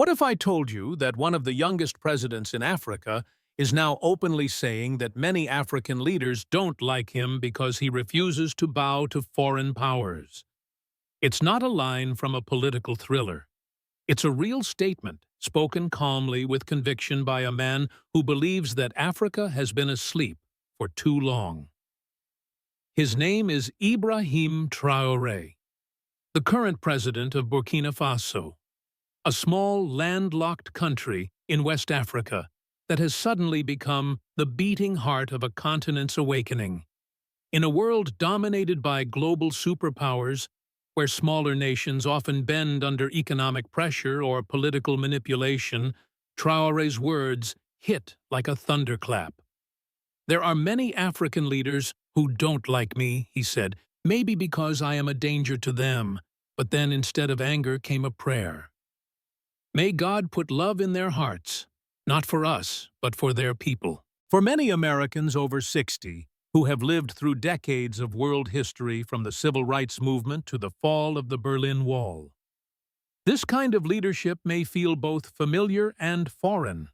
What if I told you that one of the youngest presidents in Africa is now openly saying that many African leaders don't like him because he refuses to bow to foreign powers? It's not a line from a political thriller. It's a real statement, spoken calmly with conviction by a man who believes that Africa has been asleep for too long. His name is Ibrahim Traoré, the current president of Burkina Faso, a small landlocked country in West Africa that has suddenly become the beating heart of a continent's awakening. In a world dominated by global superpowers, where smaller nations often bend under economic pressure or political manipulation, Traoré's words hit like a thunderclap. "There are many African leaders who don't like me," he said, "maybe because I am a danger to them." But then instead of anger came a prayer. May God put love in their hearts, not for us, but for their people. For many Americans over 60, who have lived through decades of world history from the civil rights movement to the fall of the Berlin Wall, this kind of leadership may feel both familiar and foreign.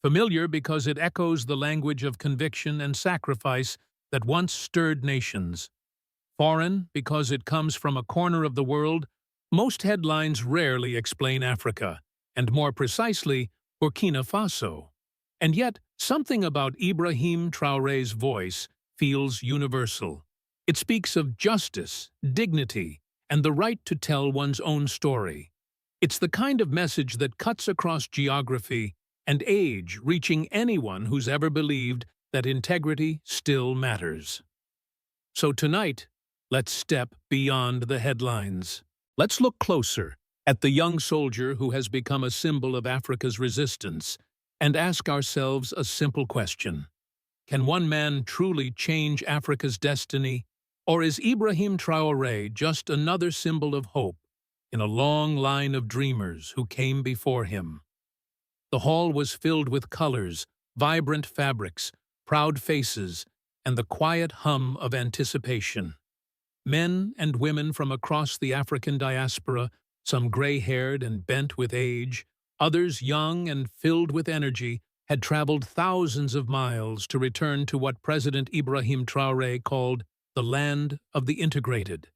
Familiar because it echoes the language of conviction and sacrifice that once stirred nations. Foreign because it comes from a corner of the world most headlines rarely explain Africa, and more precisely, Burkina Faso. And yet, something about Ibrahim Traoré's voice feels universal. It speaks of justice, dignity, and the right to tell one's own story. It's the kind of message that cuts across geography and age, reaching anyone who's ever believed that integrity still matters. So tonight, let's step beyond the headlines. Let's look closer at the young soldier who has become a symbol of Africa's resistance and ask ourselves a simple question. Can one man truly change Africa's destiny, or is Ibrahim Traoré just another symbol of hope in a long line of dreamers who came before him? The hall was filled with colors, vibrant fabrics, proud faces, and the quiet hum of anticipation. Men and women from across the African diaspora, some gray-haired and bent with age, others young and filled with energy, had traveled thousands of miles to return to what President Ibrahim Traoré called the land of the integrated.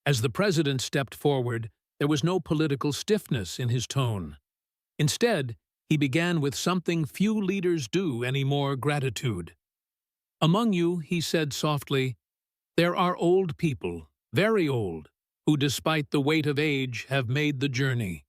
As the president stepped forward, there was no political stiffness in his tone. Instead, he began with something few leaders do anymore: gratitude. "Among you," he said softly, "there are old people, very old, who despite the weight of age have made the journey.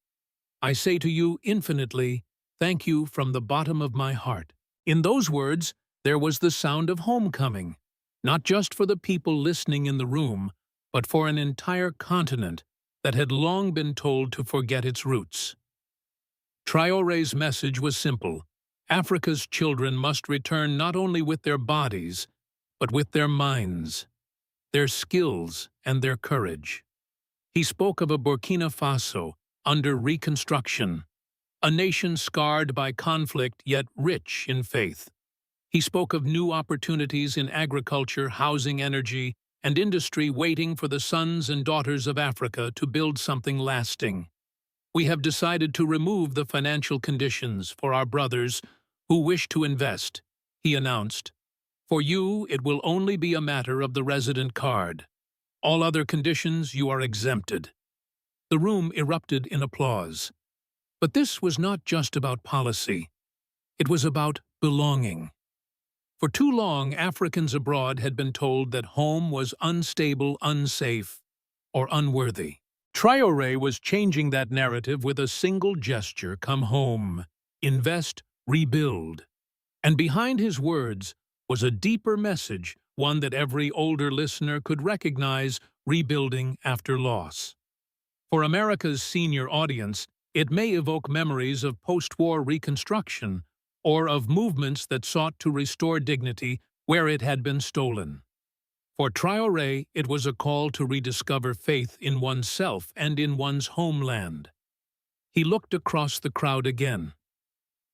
I say to you infinitely, thank you from the bottom of my heart." In those words, there was the sound of homecoming, not just for the people listening in the room, but for an entire continent that had long been told to forget its roots. Traoré's message was simple: Africa's children must return not only with their bodies, but with their minds, their skills, and their courage. He spoke of a Burkina Faso under reconstruction, a nation scarred by conflict yet rich in faith. He spoke of new opportunities in agriculture, housing, energy, and industry waiting for the sons and daughters of Africa to build something lasting. "We have decided to remove the financial conditions for our brothers who wish to invest," he announced. "For you, it will only be a matter of the resident card. All other conditions you are exempted." The room erupted in applause. But this was not just about policy. It was about belonging. For too long, Africans abroad had been told that home was unstable, unsafe, or unworthy. Traoré was changing that narrative with a single gesture: come home, invest, rebuild. And behind his words was a deeper message, one that every older listener could recognize: rebuilding after loss. For America's senior audience, it may evoke memories of post-war reconstruction or of movements that sought to restore dignity where it had been stolen. For Traoré, it was a call to rediscover faith in oneself and in one's homeland. He looked across the crowd again.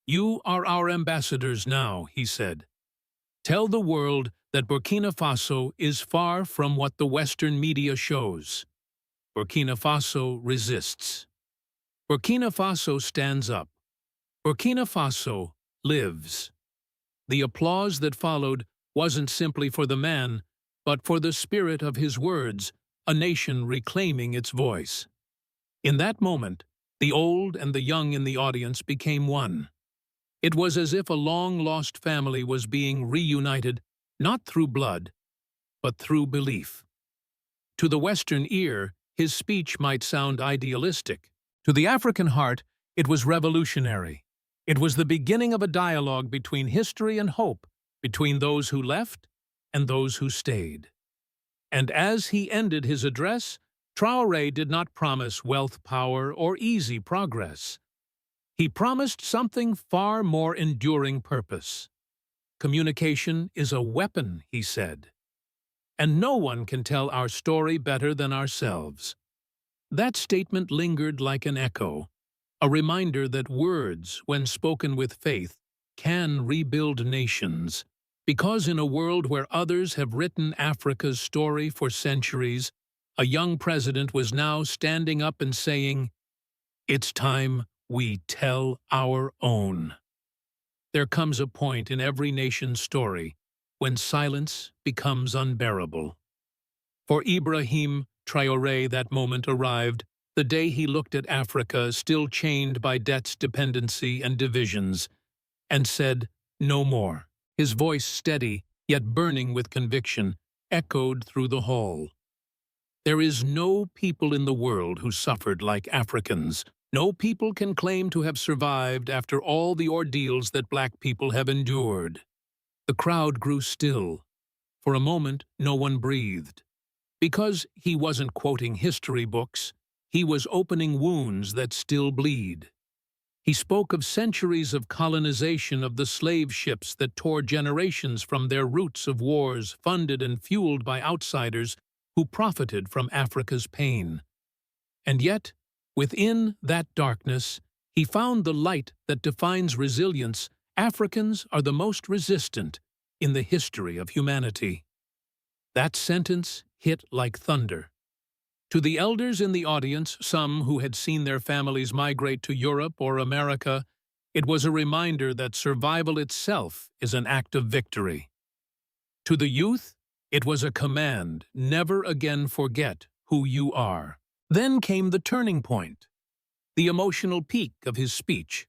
"You are our ambassadors now," he said. "Tell the world that Burkina Faso is far from what the Western media shows. Burkina Faso resists. Burkina Faso stands up. Burkina Faso lives. The applause that followed wasn't simply for the man, but for the spirit of his words, a nation reclaiming its voice. In that moment, the old and the young in the audience became one. It was as if a long-lost family was being reunited, not through blood, but through belief. To the Western ear, his speech might sound idealistic. To the African heart, it was revolutionary. It was the beginning of a dialogue between history and hope, between those who left and those who stayed. And as he ended his address, Traoré did not promise wealth, power, or easy progress. He promised something far more enduring purpose. Communication is a weapon, he said. And no one can tell our story better than ourselves. That statement lingered like an echo, a reminder that words, when spoken with faith, can rebuild nations. Because in a world where others have written Africa's story for centuries, a young president was now standing up and saying, "It's time we tell our own." There comes a point in every nation's story when silence becomes unbearable. For Ibrahim Traoré, that moment arrived, the day he looked at Africa still chained by debts, dependency, and divisions, and said, "No more." His voice, steady, yet burning with conviction, echoed through the hall. There is no people in the world who suffered like Africans. No people can claim to have survived after all the ordeals that black people have endured. The crowd grew still. For a moment, no one breathed. Because he wasn't quoting history books, he was opening wounds that still bleed. He spoke of centuries of colonization, of the slave ships that tore generations from their roots of wars funded and fueled by outsiders who profited from Africa's pain. And yet, within that darkness, he found the light that defines resilience. Africans are the most resistant in the history of humanity. That sentence hit like thunder. To the elders in the audience, some who had seen their families migrate to Europe or America, it was a reminder that survival itself is an act of victory. To the youth, it was a command, never again forget who you are. Then came the turning point, the emotional peak of his speech.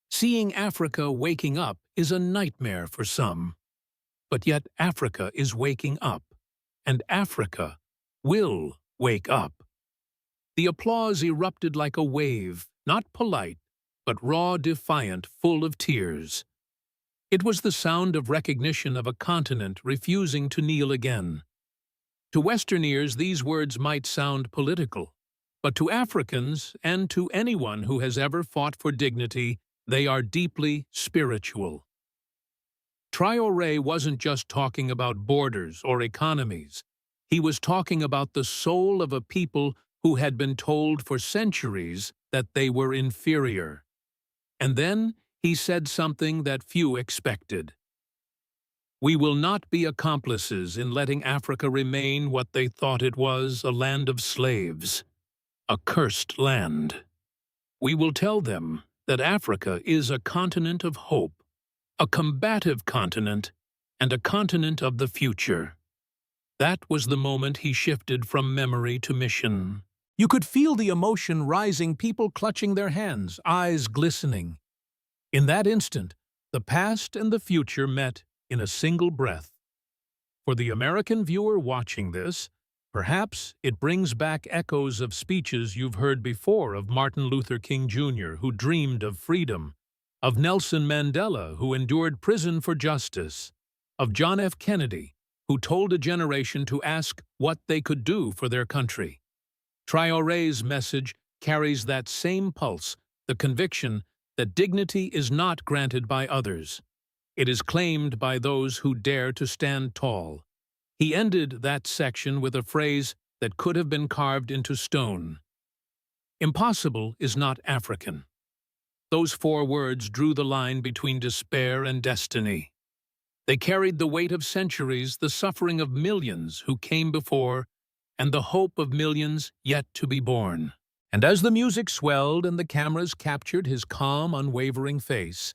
Seeing Africa waking up is a nightmare for some. But yet Africa is waking up, and Africa will wake up. The applause erupted like a wave, not polite, but raw, defiant, full of tears. It was the sound of recognition of a continent refusing to kneel again. To Western ears, these words might sound political, but to Africans and to anyone who has ever fought for dignity, they are deeply spiritual. Traoré wasn't just talking about borders or economies. He was talking about the soul of a people who had been told for centuries that they were inferior. And then he said something that few expected. We will not be accomplices in letting Africa remain what they thought it was, a land of slaves, a cursed land. We will tell them that Africa is a continent of hope, a combative continent, and a continent of the future. That was the moment he shifted from memory to mission. You could feel the emotion rising, people clutching their hands, eyes glistening. In that instant, the past and the future met in a single breath. For the American viewer watching this, perhaps it brings back echoes of speeches you've heard before of Martin Luther King Jr., who dreamed of freedom, of Nelson Mandela, who endured prison for justice, of John F. Kennedy, who told a generation to ask what they could do for their country. Traoré's message carries that same pulse, the conviction that dignity is not granted by others. It is claimed by those who dare to stand tall. He ended that section with a phrase that could have been carved into stone. Impossible is not African. Those 4 words drew the line between despair and destiny. They carried the weight of centuries, the suffering of millions who came before, and the hope of millions yet to be born. And as the music swelled and the cameras captured his calm, unwavering face,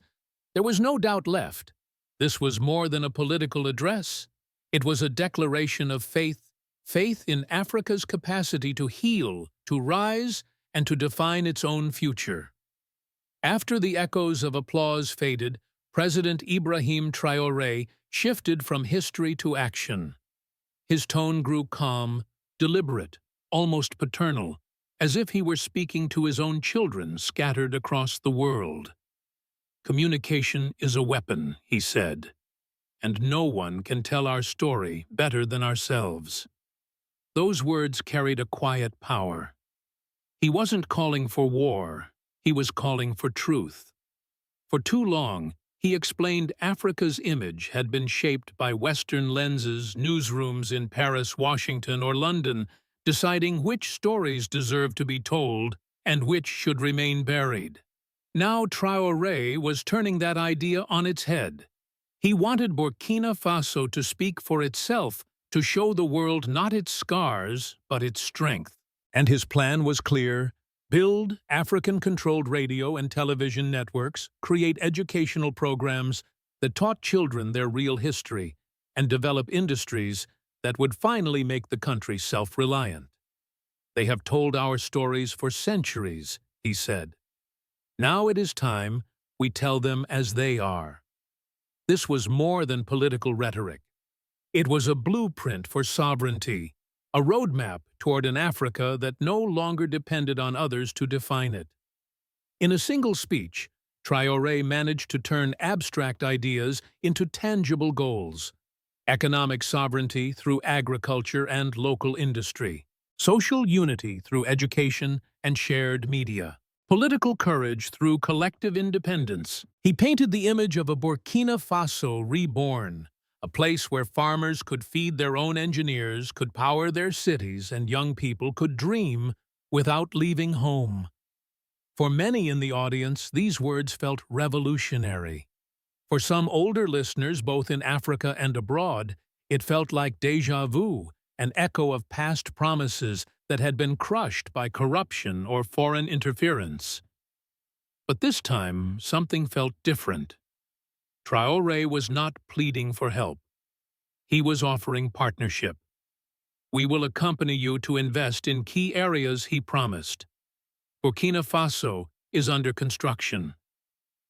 there was no doubt left. This was more than a political address. It was a declaration of faith, faith in Africa's capacity to heal, to rise, and to define its own future. After the echoes of applause faded, President Ibrahim Traoré shifted from history to action. His tone grew calm, deliberate, almost paternal, as if he were speaking to his own children scattered across the world. "Communication is a weapon," he said, "and no one can tell our story better than ourselves." Those words carried a quiet power. He wasn't calling for war, he was calling for truth. For too long, he explained Africa's image had been shaped by Western lenses, newsrooms in Paris, Washington, or London, deciding which stories deserve to be told and which should remain buried. Now Traoré was turning that idea on its head. He wanted Burkina Faso to speak for itself, to show the world not its scars, but its strength. And his plan was clear: build African-controlled radio and television networks, create educational programs that taught children their real history, and develop industries that would finally make the country self-reliant. "They have told our stories for centuries," he said. "Now it is time we tell them as they are." This was more than political rhetoric. It was a blueprint for sovereignty, a roadmap toward an Africa that no longer depended on others to define it. In a single speech, Traoré managed to turn abstract ideas into tangible goals: economic sovereignty through agriculture and local industry, social unity through education and shared media, political courage through collective independence. He painted the image of a Burkina Faso reborn, a place where farmers could feed their own engineers, could power their cities, and young people could dream without leaving home. For many in the audience, these words felt revolutionary. For some older listeners, both in Africa and abroad, it felt like déjà vu, an echo of past promises that had been crushed by corruption or foreign interference. But this time, something felt different. Traoré was not pleading for help. He was offering partnership. "We will accompany you to invest in key areas," he promised. "Burkina Faso is under construction.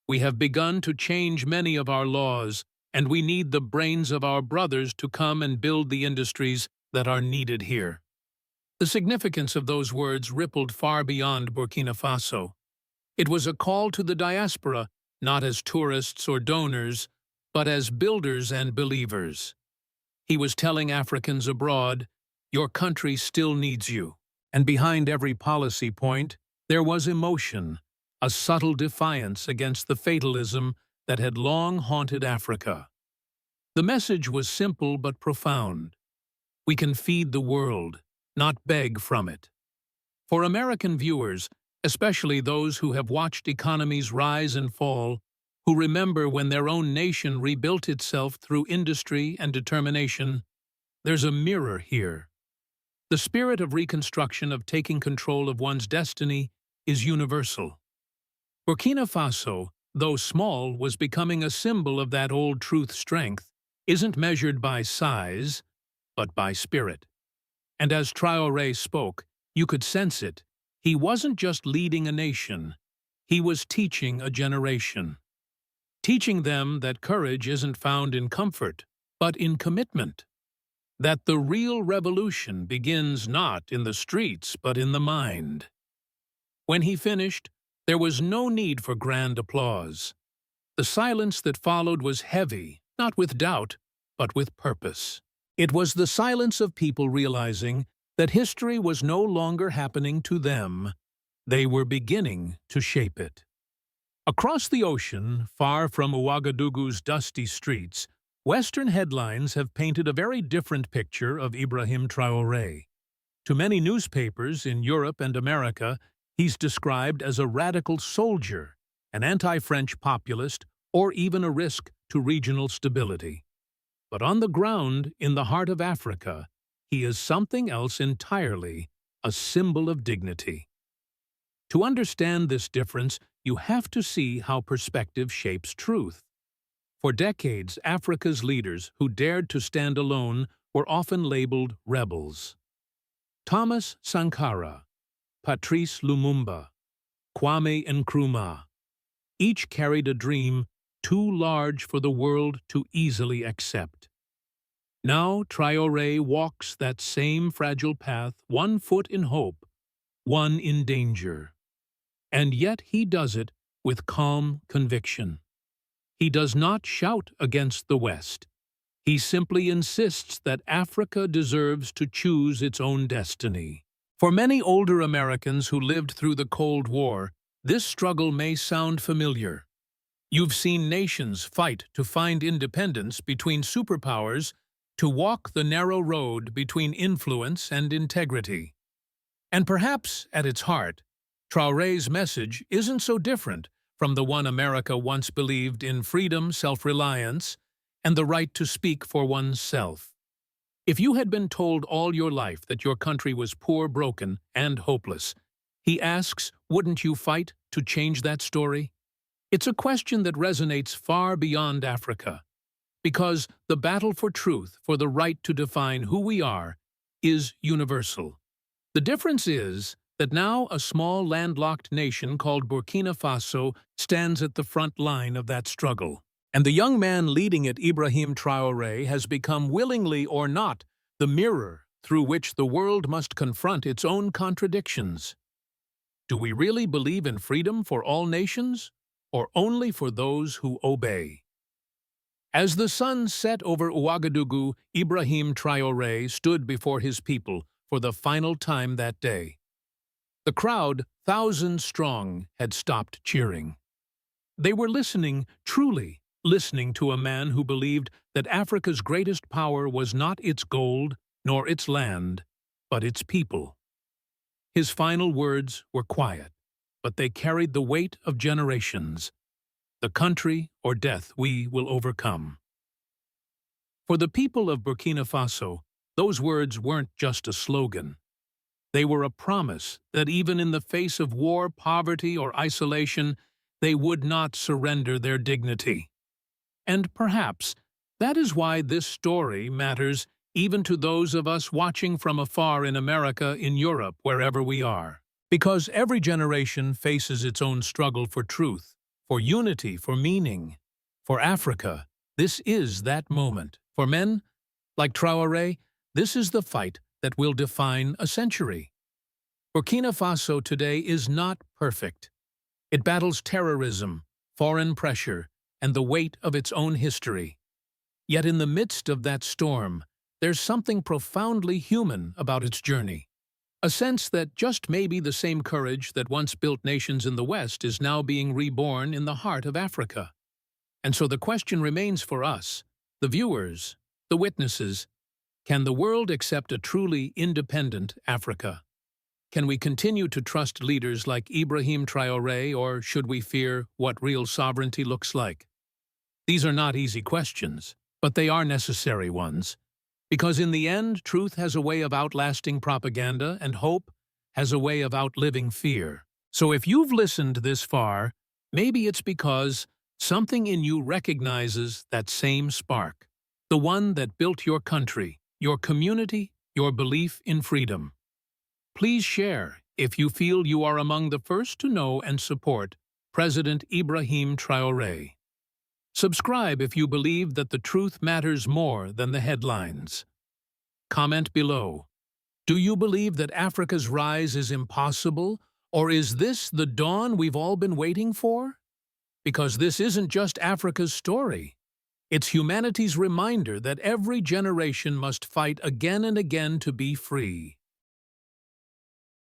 We have begun to change many of our laws, and we need the brains of our brothers to come and build the industries that are needed here." The significance of those words rippled far beyond Burkina Faso. It was a call to the diaspora, not as tourists or donors, but as builders and believers. He was telling Africans abroad, "Your country still needs you." And behind every policy point, there was emotion, a subtle defiance against the fatalism that had long haunted Africa. The message was simple but profound. We can feed the world, not beg from it. For American viewers, especially those who have watched economies rise and fall, who remember when their own nation rebuilt itself through industry and determination, there's a mirror here. The spirit of reconstruction, of taking control of one's destiny, is universal. Burkina Faso, though small, was becoming a symbol of that old truth: strength isn't measured by size, but by spirit. And as Traoré spoke, you could sense it. He wasn't just leading a nation, he was teaching a generation. Teaching them that courage isn't found in comfort, but in commitment. That the real revolution begins not in the streets, but in the mind. When he finished, there was no need for grand applause. The silence that followed was heavy, not with doubt, but with purpose. It was the silence of people realizing that history was no longer happening to them. They were beginning to shape it. Across the ocean, far from Ouagadougou's dusty streets, Western headlines have painted a very different picture of Ibrahim Traoré. To many newspapers in Europe and America, he's described as a radical soldier, an anti-French populist, or even a risk to regional stability. But on the ground, in the heart of Africa, he is something else entirely, a symbol of dignity. To understand this difference, you have to see how perspective shapes truth. For decades, Africa's leaders who dared to stand alone were often labeled rebels. Thomas Sankara, Patrice Lumumba, Kwame Nkrumah, each carried a dream too large for the world to easily accept. Now Traoré walks that same fragile path, one foot in hope, one in danger. And yet he does it with calm conviction. He does not shout against the West. He simply insists that Africa deserves to choose its own destiny. For many older Americans who lived through the Cold War, this struggle may sound familiar. You've seen nations fight to find independence between superpowers, to walk the narrow road between influence and integrity. And perhaps, at its heart, Traoré's message isn't so different from the one America once believed in: freedom, self-reliance, and the right to speak for oneself. If you had been told all your life that your country was poor, broken, and hopeless, he asks, wouldn't you fight to change that story? It's a question that resonates far beyond Africa, because the battle for truth, for the right to define who we are, is universal. The difference is that now a small landlocked nation called Burkina Faso stands at the front line of that struggle. And the young man leading it, Ibrahim Traoré, has become, willingly or not, the mirror through which the world must confront its own contradictions. Do we really believe in freedom for all nations, or only for those who obey? As the sun set over Ouagadougou, Ibrahim Traoré stood before his people for the final time that day. The crowd, thousands strong, had stopped cheering. They were listening, truly listening, to a man who believed that Africa's greatest power was not its gold nor its land, but its people. His final words were quiet, but they carried the weight of generations. The country or death we will overcome. For the people of Burkina Faso, those words weren't just a slogan. They were a promise that even in the face of war, poverty, or isolation, they would not surrender their dignity. And perhaps that is why this story matters even to those of us watching from afar in America, in Europe, wherever we are. Because every generation faces its own struggle for truth, for unity, for meaning. For Africa, this is that moment. For men like Traoré, this is the fight that will define a century. Burkina Faso today is not perfect. It battles terrorism, foreign pressure, and the weight of its own history. Yet in the midst of that storm, there's something profoundly human about its journey. A sense that just maybe the same courage that once built nations in the West is now being reborn in the heart of Africa. And so the question remains for us, the viewers, the witnesses: can the world accept a truly independent Africa? Can we continue to trust leaders like Ibrahim Traoré, or should we fear what real sovereignty looks like? These are not easy questions, but they are necessary ones. Because in the end, truth has a way of outlasting propaganda, and hope has a way of outliving fear. So if you've listened this far, maybe it's because something in you recognizes that same spark, the one that built your country, your community, your belief in freedom. Please share if you feel you are among the first to know and support President Ibrahim Traoré. Subscribe if you believe that the truth matters more than the headlines. Comment below. Do you believe that Africa's rise is impossible, or is this the dawn we've all been waiting for? Because this isn't just Africa's story. It's humanity's reminder that every generation must fight again and again to be free.